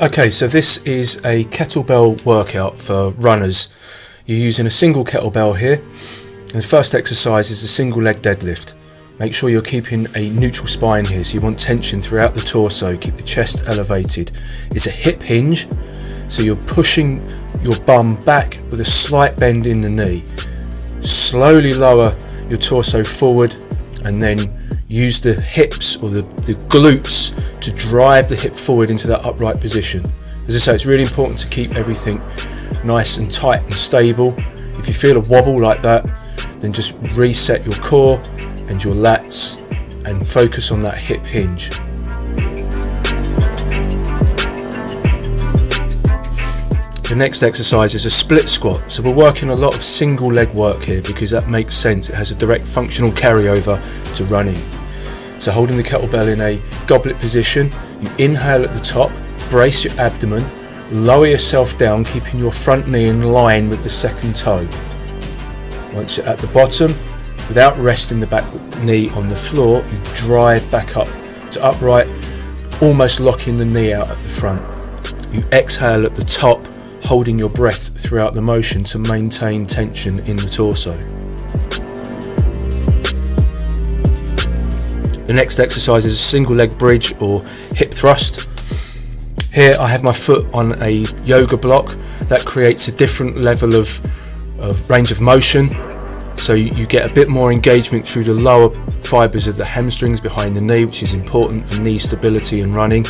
Okay, so this is a kettlebell workout for runners. You're using a single kettlebell here. And the first exercise is a single leg deadlift. Make sure you're keeping a neutral spine here, so you want tension throughout the torso, keep the chest elevated. It's a hip hinge, so you're pushing your bum back with a slight bend in the knee. Slowly lower your torso forward and then use the hips or the glutes to drive the hip forward into that upright position. As I say, it's really important to keep everything nice and tight and stable. If you feel a wobble like that, then just reset your core and your lats and focus on that hip hinge. The next exercise is a split squat. So we're working a lot of single leg work here because that makes sense. It has a direct functional carryover to running. So holding the kettlebell in a goblet position, you inhale at the top, brace your abdomen, lower yourself down, keeping your front knee in line with the second toe. Once you're at the bottom, without resting the back knee on the floor, you drive back up to upright, almost locking the knee out at the front. You exhale at the top, holding your breath throughout the motion to maintain tension in the torso. The next exercise is a single leg bridge or hip thrust. Here I have my foot on a yoga block. That creates a different level of range of motion, so you get a bit more engagement through the lower fibres of the hamstrings behind the knee, which is important for knee stability and running.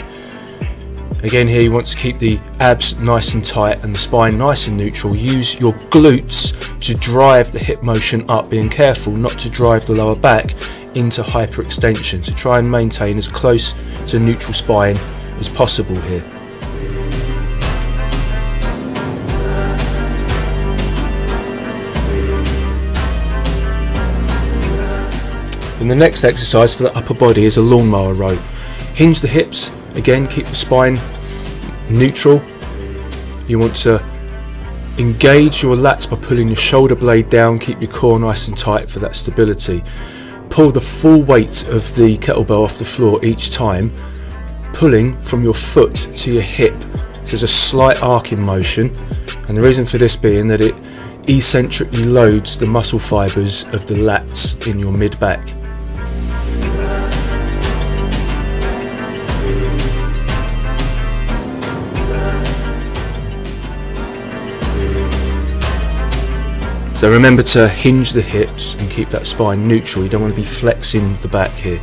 Again, here you want to keep the abs nice and tight and the spine nice and neutral. Use your glutes to drive the hip motion up, being careful not to drive the lower back into hyperextension. So try and maintain as close to neutral spine as possible here. Then the next exercise for the upper body is a lawnmower row. Hinge the hips, again keep the spine neutral. You want to engage your lats by pulling your shoulder blade down, keep your core nice and tight for that stability. Pull the full weight of the kettlebell off the floor each time, pulling from your foot to your hip. So there's a slight arcing motion, and the reason for this being that it eccentrically loads the muscle fibres of the lats in your mid-back. So remember to hinge the hips and keep that spine neutral. You don't want to be flexing the back here.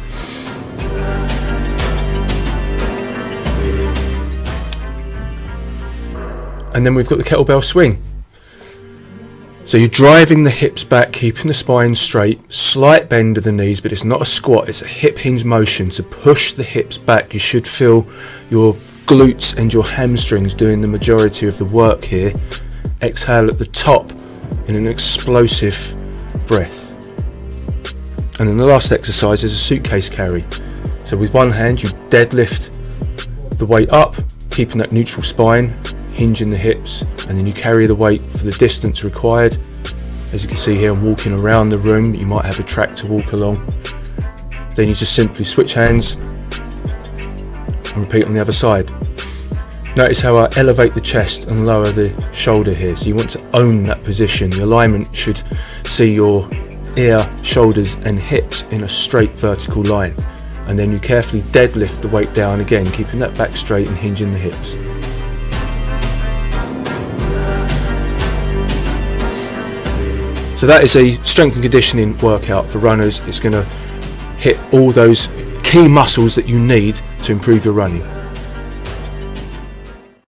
And then we've got the kettlebell swing. So you're driving the hips back, keeping the spine straight, slight bend of the knees, but it's not a squat, it's a hip hinge motion. To push the hips back, you should feel your glutes and your hamstrings doing the majority of the work here. Exhale at the top in an explosive breath. And then the last exercise is a suitcase carry. So with one hand you deadlift the weight up, keeping that neutral spine, hinging the hips, and then you carry the weight for the distance required. As you can see here, I'm walking around the room. You might have a track to walk along. Then you just simply switch hands and repeat on the other side. Notice how I elevate the chest and lower the shoulder here. So you want to own that position. The alignment should see your ear, shoulders and hips in a straight vertical line. And then you carefully deadlift the weight down again, keeping that back straight and hinging the hips. So that is a strength and conditioning workout for runners. It's going to hit all those key muscles that you need to improve your running.